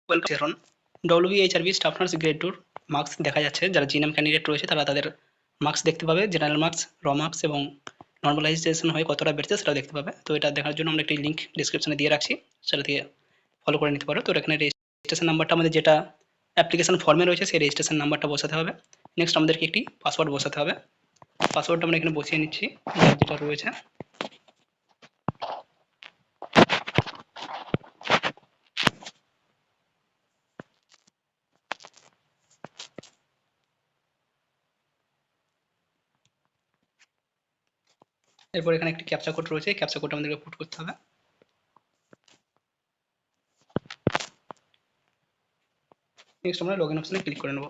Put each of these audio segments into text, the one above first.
Welcome এখন ডব্লিউবিএইচআরবি staff nurse grade 2 marks দেখা যাচ্ছে। যারা জিএনএম ক্যান্ডিডেট রয়েছে তারা তাদের মার্কস দেখতে পাবে। জেনারেল মার্কস, র মার্কস এবং নর্মালাইজেশন হয়ে কতটা বেড়েছে সেটাও দেখতে পাবে। তো এটা দেখার জন্য আমরা একটি লিঙ্ক ডিসক্রিপশনে দিয়ে রাখছি, সেটা থেকে ফলো করে নিতে পারো। তো এখানে রেজিস্ট্রেশন নাম্বারটা আমাদের যেটা অ্যাপ্লিকেশন ফর্মে রয়েছে সেই রেজিস্ট্রেশন নাম্বারটা বসাতে হবে। নেক্সট আমাদেরকে একটি পাসওয়ার্ড বসাতে হবে। পাসওয়ার্ডটা আমরা এখানে বসিয়ে নিচ্ছি যেটা রয়েছে। এরপর এখানে একটি ক্যাপচা কোড রয়েছে, ক্যাপচা কোডটা আমাদেরকে পুট করতে হবে। নেক্সট আমরা লগইন অপশনে ক্লিক করে নেব।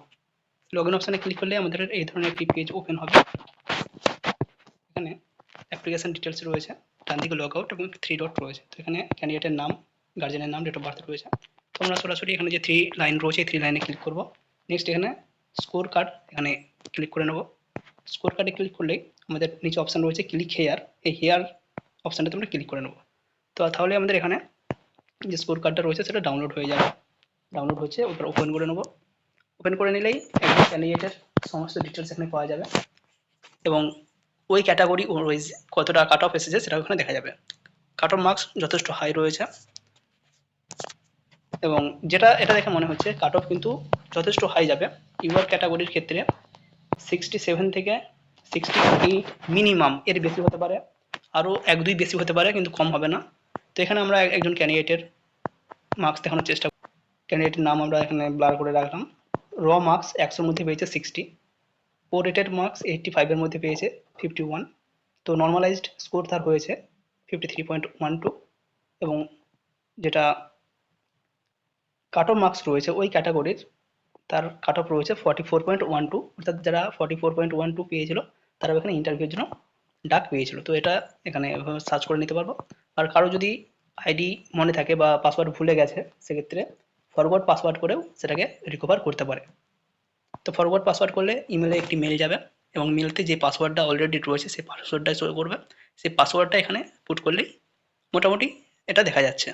লগইন অপশনে ক্লিক করলে আমাদের এই ধরনের একটি পেজ ওপেন হবে। এখানে অ্যাপ্লিকেশন ডিটেলস রয়েছে, ডান দিকে লগ আউট এবং 3 ডট রয়েছে। তো এখানে ক্যান্ডিডেটের নাম, গার্জেনের নাম, ডেট অফ বার্থ রয়েছে। তো আমরা সরাসরি এখানে যে 3 লাইন রয়েছে এই 3 লাইনে ক্লিক করব। নেক্সট এখানে স্কোর কার্ড এখানে ক্লিক করে নেব। স্কোর কার্ডে ক্লিক করলেই আমাদের নিচে অপশান রয়েছে ক্লিক হেয়ার, এই হেয়ার অপশানটাতে আমরা ক্লিক করে নেব। তো তাহলে আমাদের এখানে যে স্কোর কার্ডটা রয়েছে সেটা ডাউনলোড হয়ে যাবে। ডাউনলোড হচ্ছে, ওপর ওপেন করে নেব। ওপেন করে নিলেই একদম ক্যান্ডিডেটের সমস্ত ডিটেলস এখানে পাওয়া যাবে এবং ওই ক্যাটাগরি ওয়াইজ কতটা কাট অফ এসেছে সেটা ওখানে দেখা যাবে। কাট অফ মার্কস যথেষ্ট হাই রয়েছে এবং এটা দেখে মনে হচ্ছে কাট অফ কিন্তু যথেষ্ট হাই যাবে। ইউআর ক্যাটাগরির ক্ষেত্রে 67 থেকে 68 মিনিমাম, এর বেশি হতে পারে, আরও 1-2 বেশি হতে পারে, কিন্তু কম হবে না। তো এখানে আমরা একজন ক্যান্ডিডেটের মার্কস দেখানোর চেষ্টা করি। ক্যান্ডিডেটের নাম আমরা এখানে ব্লার করে রাখলাম। র মার্কস 100-র মধ্যে পেয়েছে 60, প্রোরেটেড মার্কস 85-এর মধ্যে পেয়েছে 51, তো নর্মালাইজড স্কোর তার হয়েছে 53.12 এবং যেটা কাট অফ মার্কস রয়েছে ওই ক্যাটাগরির তার কাট অফ রয়েছে 44.12, অর্থাৎ যারা 44.12 পেয়েছিল তারা এখানে ইন্টারভিউর জন্য ডাক পেয়েছিল। তো এটা এখানে সার্চ করে নিতে পারবো। আর কারো যদি আইডি মনে থাকে বা পাসওয়ার্ড ভুলে গেছে সেক্ষেত্রে ফরওয়ার্ড পাসওয়ার্ড করেও সেটাকে রিকভার করতে পারে। তো ফরওয়ার্ড পাসওয়ার্ড করলে ইমেলে একটি মেল যাবে এবং মেলতে যে পাসওয়ার্ডটা অলরেডি রয়েছে সেই পাসওয়ার্ডটাই শো করবে। সেই পাসওয়ার্ডটা এখানে পুট করলেই মোটামুটি এটা দেখা যাচ্ছে।